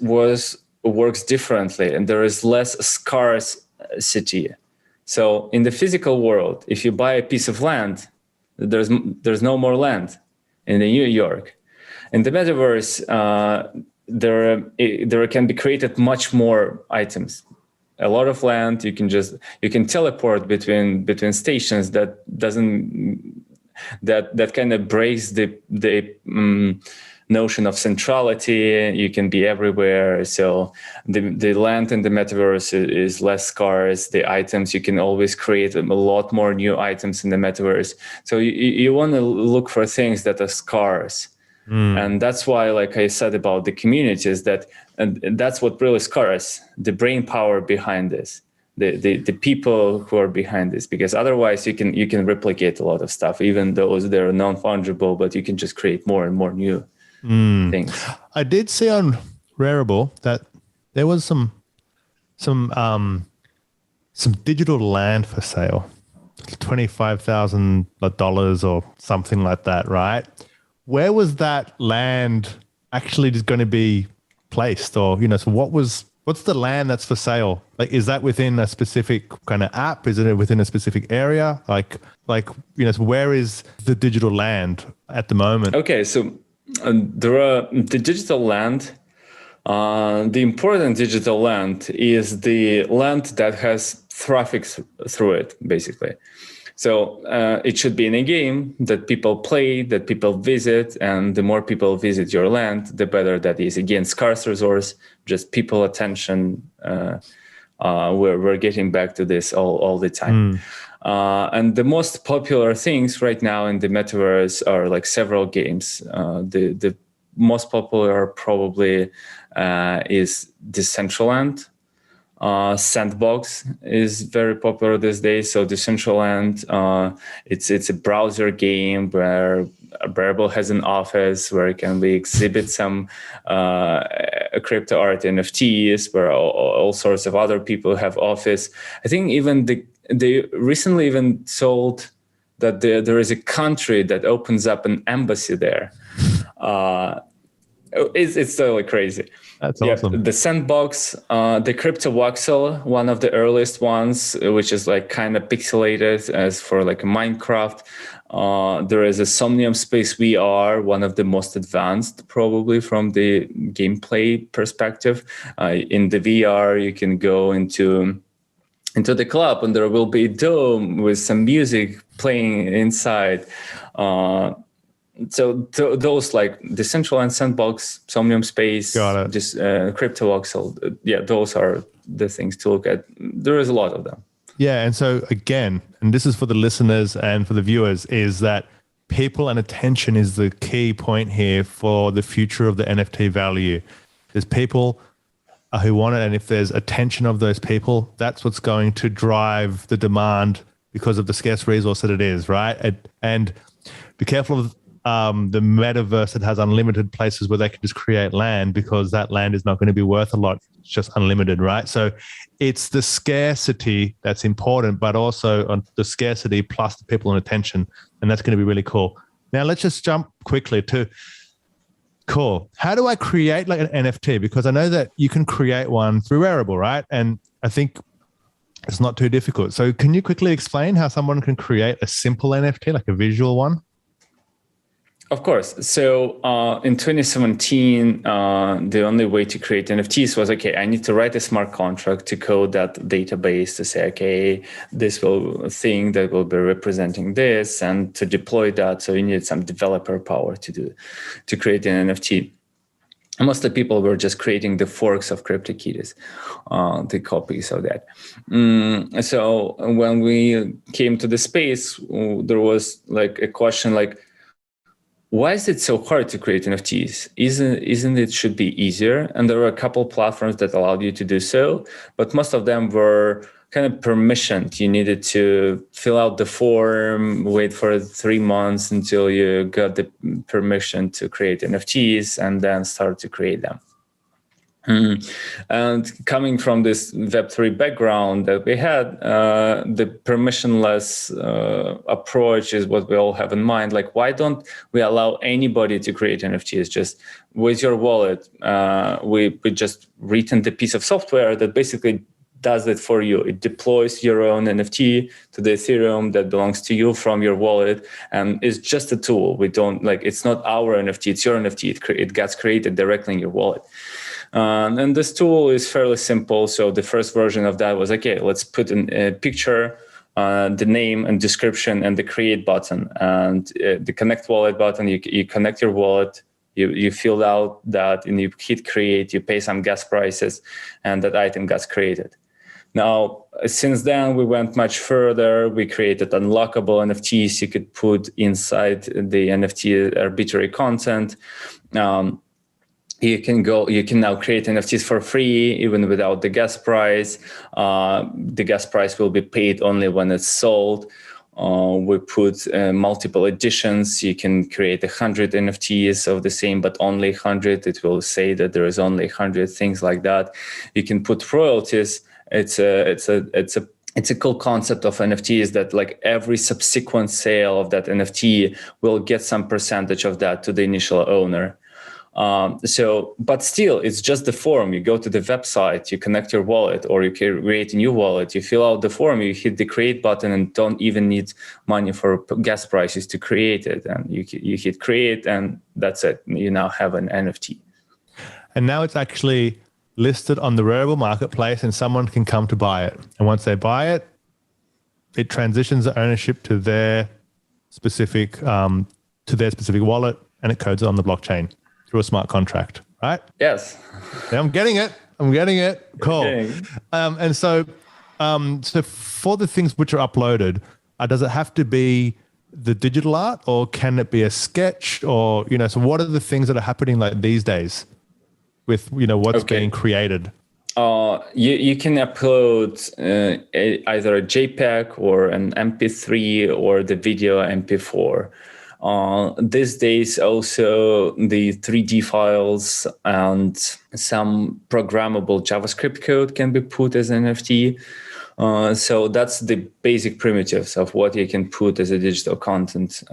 works differently, and there is less scarcity. So in the physical world, if you buy a piece of land, there's no more land in New York. In the metaverse, there can be created much more items, a lot of land. You can teleport between stations. That kind of breaks the notion of centrality. You can be everywhere. So the land in the metaverse is less scarce. The items, you can always create a lot more new items in the metaverse. So you want to look for things that are scarce. And that's why, like I said about the communities, and that's what really scarce, the brain power behind this, the people who are behind this, because otherwise you can replicate a lot of stuff, even though they're non-fungible, but you can just create more and more new things. I did see on Rarible that there was some digital land for sale, $25,000 or something like that, right? Where was that land actually just going to be placed? Or, so what's the land that's for sale? Like, is that within a specific kind of app? Is it within a specific area? So where is the digital land at the moment? Okay, so there are the digital land. The important digital land is the land that has traffic through it, basically. So it should be in a game that people play, that people visit, and the more people visit your land, the better that is. Again, scarce resource, just people attention. We're getting back to this all the time. And the most popular things right now in the metaverse are like several games. The most popular probably is Decentraland. Sandbox is very popular these days. So Decentraland, it's a browser game where Rarible has an office where it can be exhibit some crypto art NFTs, where all sorts of other people have office. I think even they recently even told that there is a country that opens up an embassy there. It's totally crazy. That's awesome. The Sandbox, the Crypto Voxel, one of the earliest ones, which is like kind of pixelated as for like Minecraft. There is a Somnium Space VR, one of the most advanced probably from the gameplay perspective. In the VR, you can go into the club and there will be a dome with some music playing inside. So those like Decentraland, Sandbox, Somnium Space, just Crypto Voxel, those are the things to look at. There is a lot of them. Yeah, and so again, and this is for the listeners and for the viewers, is that people and attention is the key point here for the future of the NFT value. There's people who want it, and if there's attention of those people, that's what's going to drive the demand because of the scarce resource that it is, right? And be careful of the metaverse that has unlimited places where they can just create land, because that land is not going to be worth a lot. It's just unlimited, right? So it's the scarcity that's important, but also on the scarcity plus the people and attention. And that's going to be really cool. Now let's just jump quickly to cool. How do I create like an NFT? Because I know that you can create one through Rarible, right? And I think it's not too difficult. So can you quickly explain how someone can create a simple NFT, like a visual one? Of course. So in 2017, the only way to create NFTs was, okay, I need to write a smart contract to code that database to say, okay, this will thing that will be representing this, and to deploy that. So you need some developer power to create an NFT. And most of the people were just creating the forks of CryptoKitties, the copies of that. So when we came to the space, there was like a question like, why is it so hard to create NFTs? Isn't it should be easier? And there were a couple platforms that allowed you to do so, but most of them were kind of permissioned. You needed to fill out the form, wait for 3 months until you got the permission to create NFTs, and then start to create them. And coming from this Web3 background that we had, the permissionless approach is what we all have in mind. Like, why don't we allow anybody to create NFTs? Just with your wallet, we just written the piece of software that basically does it for you. It deploys your own NFT to the Ethereum that belongs to you from your wallet, and it's just a tool. We don't like, it's not our NFT, it's your NFT. It gets created directly in your wallet. And this tool is fairly simple. So the first version of that was, okay, let's put in a picture, the name and description, and the create button, and the connect wallet button. You connect your wallet, you fill out that, and you hit create, you pay some gas prices, and that item gets created. Now, since then, we went much further. We created unlockable NFTs. You could put inside the NFT arbitrary content. You can now create NFTs for free, even without the gas price. The gas price will be paid only when it's sold. We put multiple editions. You can create 100 NFTs of the same, but only 100. It will say that there is only 100, things like that. You can put royalties. It's a cool concept of NFTs that like every subsequent sale of that NFT will get some percentage of that to the initial owner. But still, it's just the form. You go to the website, you connect your wallet, or you create a new wallet, you fill out the form, you hit the create button, and don't even need money for gas prices to create it. And you hit create, and that's it. You now have an NFT. And now it's actually listed on the Rarible marketplace, and someone can come to buy it. And once they buy it, it transitions the ownership to their specific wallet, and it codes it on the blockchain through a smart contract, right? Yes. Yeah, I'm getting it. I'm getting it. Cool. Okay. So for the things which are uploaded, does it have to be the digital art, or can it be a sketch, or so what are the things that are happening like these days with what's being created? You can upload either a JPEG or an MP3 or the video MP4. These days, also the 3D files and some programmable JavaScript code can be put as NFT. So that's the basic primitives of what you can put as a digital content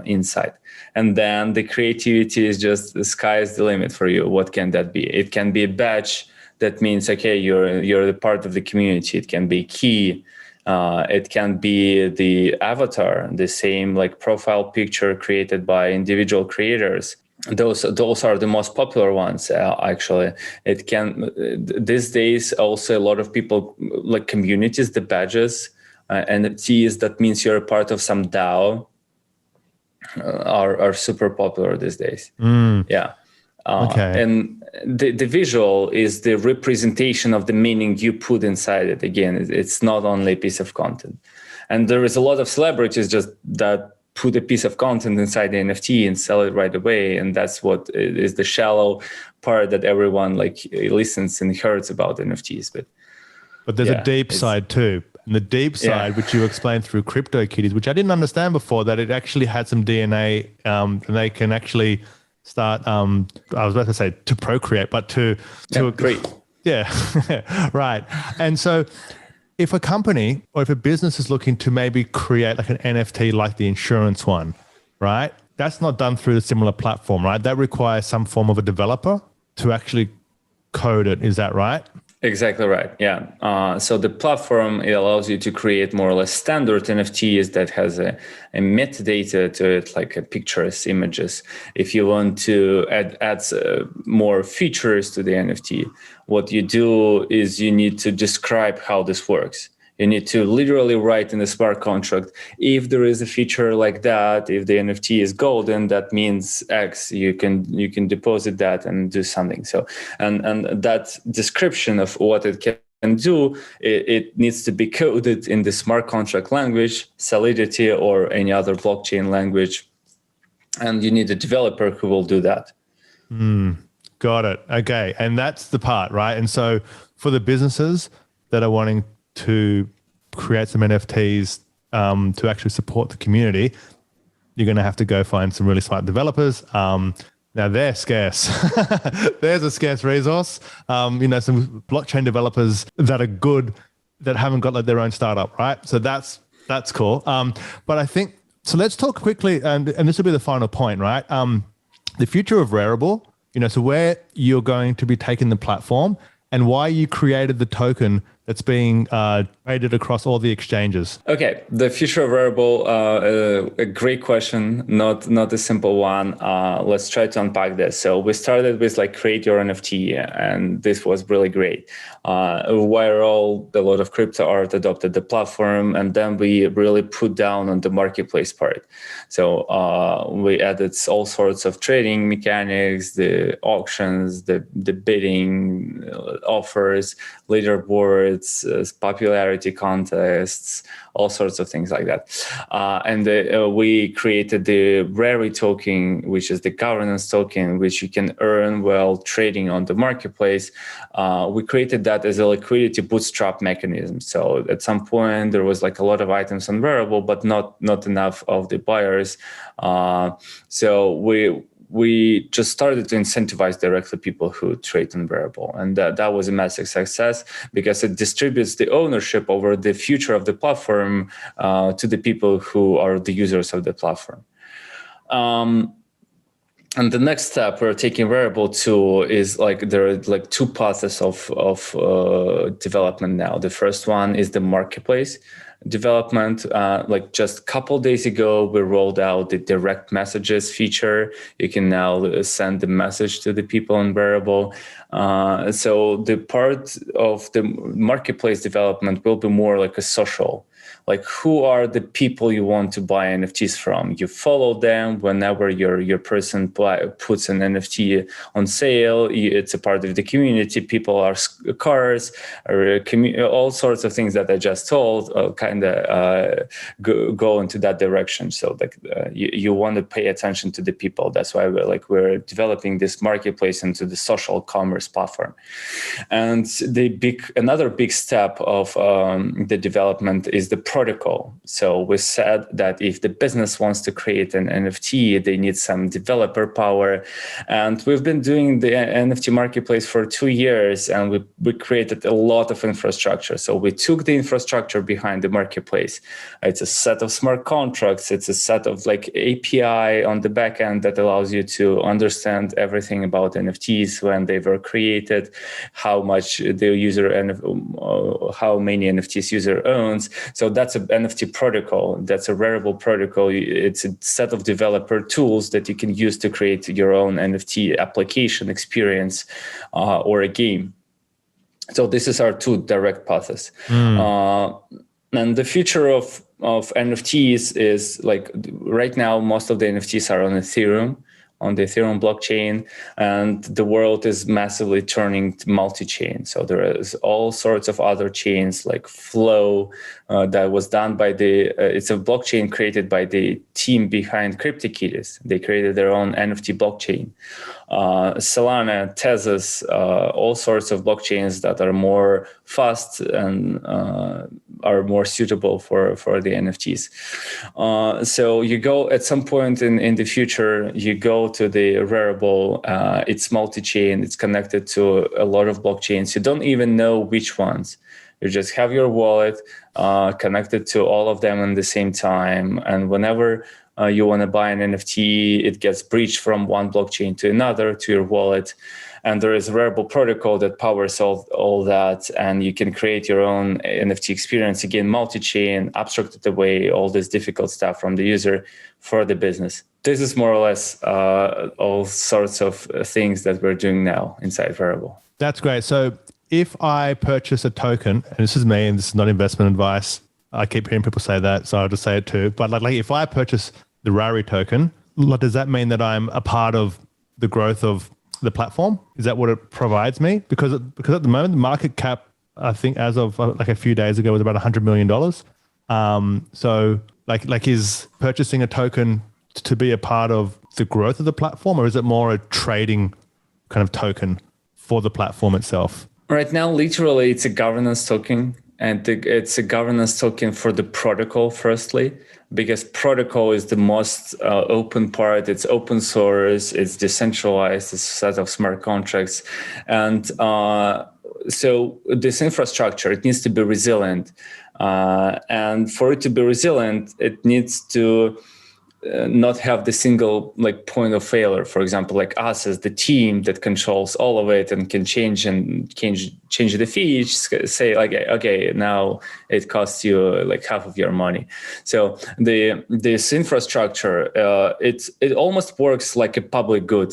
inside. And then the creativity is just the sky is the limit for you. What can that be? It can be a badge. That means, okay, you're the part of the community. It can be key. It can be the avatar, the same like profile picture created by individual creators. Those are the most popular ones, actually. It can these days also a lot of people like communities, the badges, NFTs. That means you're a part of some DAO. Are super popular these days. Yeah. Okay. And the visual is the representation of the meaning you put inside it. Again, it's not only a piece of content. And there is a lot of celebrities just that put a piece of content inside the NFT and sell it right away. And that's what is the shallow part that everyone like listens and hears about NFTs. But there's a deep side too. And the deep side, which you explained through CryptoKitties, which I didn't understand before, that it actually had some DNA and they can actually start, I was about to say to procreate, but to great. Yeah, right. And so if a company or if a business is looking to maybe create like an NFT like the insurance one, right? That's not done through a similar platform, right? That requires some form of a developer to actually code it. Is that right? Exactly right. Yeah. So the platform, it allows you to create more or less standard NFTs that has a metadata to it, like pictures, images. If you want to add more features to the NFT, what you do is you need to describe how this works. You need to literally write in the smart contract, if there is a feature like that, if the NFT is golden, that means X, you can deposit that and do something. So, and that description of what it can do, it needs to be coded in the smart contract language, Solidity or any other blockchain language. And you need a developer who will do that. Got it. Okay. And that's the part, right? And so for the businesses that are wanting to create some NFTs to actually support the community, you're going to have to go find some really smart developers. Now they're scarce. There's a scarce resource. Some blockchain developers that are good, that haven't got like their own startup, right? So that's cool. But I think, so let's talk quickly, and this will be the final point, right? The future of Rarible, so where you're going to be taking the platform and why you created the token that's being traded across all the exchanges. Okay, the future of Rarible, a great question, not a simple one. Let's try to unpack this. So we started with like create your NFT, and this was really great. Viral, a lot of crypto art adopted the platform, and then we really put down on the marketplace part. So we added all sorts of trading mechanics, the auctions, the bidding, offers, leaderboards, popularity contests, all sorts of things like that. And we created the Rari token, which is the governance token, which you can earn while trading on the marketplace. We created that as a liquidity bootstrap mechanism. So at some point there was like a lot of items on Rarible, but not enough of the buyers. So we just started to incentivize directly people who trade on Rarible. And that was a massive success because it distributes the ownership over the future of the platform to the people who are the users of the platform. And the next step we're taking Rarible to is like there are like two paths of development now. The first one is the marketplace development. Like just a couple of days ago, we rolled out the direct messages feature. You can now send the message to the people on Rarible. So the part of the marketplace development will be more like a social. like who are the people you want to buy NFTs from. You follow them whenever your person puts an NFT on sale. It's a part of the community. People are cars, or all sorts of things that I just told kind of go into that direction. So like you want to pay attention to the people. That's why we're developing this marketplace into the social commerce platform. And another big step of the development is the protocol. So we said that if the business wants to create an NFT, they need some developer power. And we've been doing the NFT marketplace for 2 years, and we created a lot of infrastructure. So we took the infrastructure behind the marketplace. It's a set of smart contracts. It's a set of like API on the back end that allows you to understand everything about NFTs, when they were created, how much the user and how many NFTs user owns. So that's an NFT protocol. That's a Rarible protocol. It's a set of developer tools that you can use to create your own NFT application experience or a game. So this is our two direct paths. And the future of NFTs is like right now, most of the NFTs are on Ethereum, on the Ethereum blockchain, and the world is massively turning to multi-chain. So there is all sorts of other chains like Flow that was done by it's a blockchain created by the team behind CryptoKitties. They created their own NFT blockchain. Solana, Tezos, all sorts of blockchains that are more fast and are more suitable for the NFTs. So you go at some point in the future, you go to the Rarible. It's multi-chain. It's connected to a lot of blockchains. You don't even know which ones. You just have your wallet connected to all of them at the same time. And whenever you want to buy an NFT, it gets breached from one blockchain to another, to your wallet. And there is a Rarible protocol that powers all that. And you can create your own NFT experience, again, multi-chain, abstracted away all this difficult stuff from the user for the business. This is more or less all sorts of things that we're doing now inside Rarible. That's great. So if I purchase a token, and this is me, and this is not investment advice, I keep hearing people say that, so I'll just say it too. But like if I purchase the Rari token, does that mean that I'm a part of the growth of the platform? Is that what it provides me? Because at the moment, the market cap, I think as of like a few days ago, was about $100 million. So like is purchasing a token to be a part of the growth of the platform, or is it more a trading kind of token for the platform itself? Right now, literally, it's a governance token. And it's a governance token for the protocol, firstly, because protocol is the most open part. It's open source, it's decentralized, it's a set of smart contracts. And so this infrastructure, it needs to be resilient. And for it to be resilient, it needs to not have the single like point of failure. For example, like us as the team that controls all of it and can change the fees, say like, okay, now it costs you like half of your money. So this infrastructure, it almost works like a public good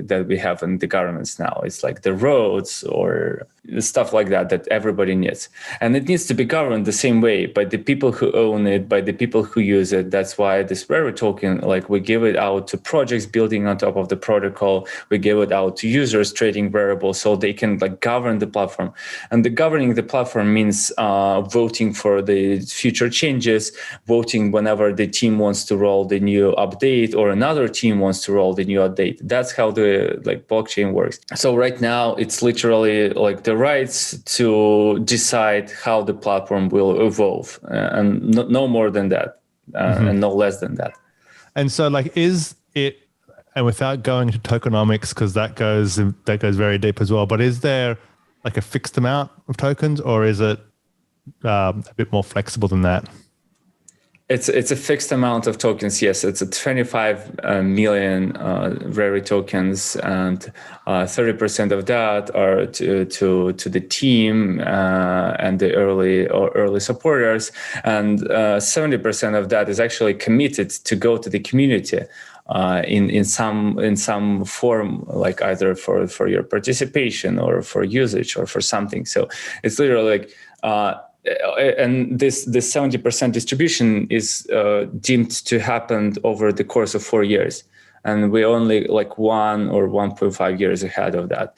that we have in the governments now. It's like the roads or stuff like that everybody needs. And it needs to be governed the same way by the people who own it, by the people who use it. That's why this Rari token, like we give it out to projects building on top of the protocol. We give it out to users trading variables so they can like govern the platform. And the governing the platform means voting for the future changes, voting whenever the team wants to roll the new update or another team wants to roll the new update. That's how the like blockchain works. So right now it's literally like the rights to decide how the platform will evolve, and no more than that, and no less than that. And so, like, is it? And without going into tokenomics, because that goes very deep as well. But is there like a fixed amount of tokens, or is it a bit more flexible than that? It's a fixed amount of tokens. Yes, it's a 25 million Rari tokens, and 30% of that are to the team and the early supporters, and 70% of that is actually committed to go to the community in some form, like either for your participation or for usage or for something. So it's literally like and this 70% distribution is deemed to happen over the course of 4 years. And we're only like 1 or 1.5 years ahead of that.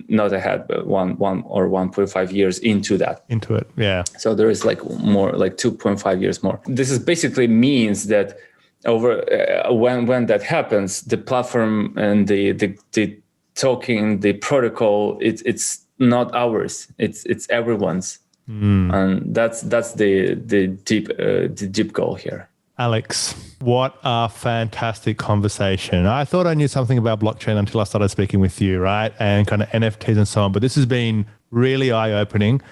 Not ahead, but 1 or 1.5 years into that. Into it, yeah. So there is like more, like 2.5 years more. This is basically means that over when that happens, the platform and the token, the protocol, it's not ours. It's everyone's. And that's the deep goal here. Alex, what a fantastic conversation. I thought I knew something about blockchain until I started speaking with you, right? And kind of NFTs and so on. But this has been really eye-opening.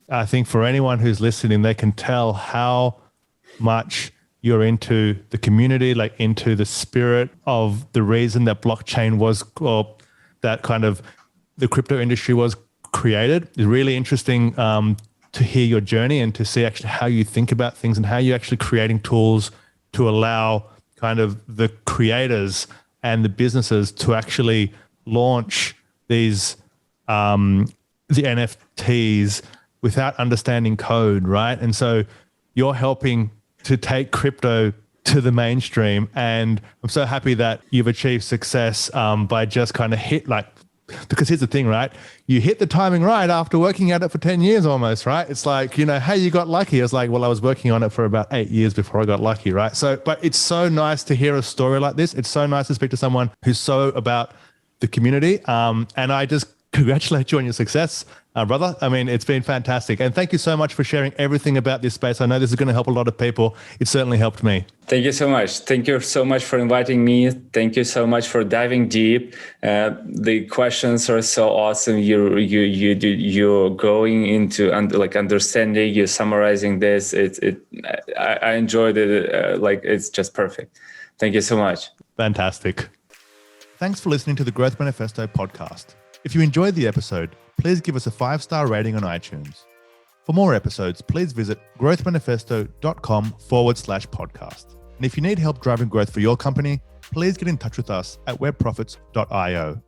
I think for anyone who's listening, they can tell how much you're into the community, like into the spirit of the reason that blockchain was, or that kind of the crypto industry was created. It's really interesting to hear your journey and to see actually how you think about things and how you're actually creating tools to allow kind of the creators and the businesses to actually launch these the NFTs without understanding code, right? And so you're helping to take crypto to the mainstream, and I'm so happy that you've achieved success by just kind of because here's the thing, right? You hit the timing right after working at it for 10 years almost, right? It's like, hey, you got lucky. It's like, well, I was working on it for about 8 years before I got lucky, right? So, but it's so nice to hear a story like this. It's so nice to speak to someone who's so about the community. And I just congratulate you on your success, brother. I mean, it's been fantastic. And thank you so much for sharing everything about this space. I know this is going to help a lot of people. It certainly helped me. Thank you so much. Thank you so much for inviting me. Thank you so much for diving deep. The questions are so awesome. You're going into understanding. You're summarizing this. I enjoyed it. It's just perfect. Thank you so much. Fantastic. Thanks for listening to the Growth Manifesto podcast. If you enjoyed the episode, please give us a 5-star rating on iTunes. For more episodes, please visit growthmanifesto.com/podcast. And if you need help driving growth for your company, please get in touch with us at webprofits.io.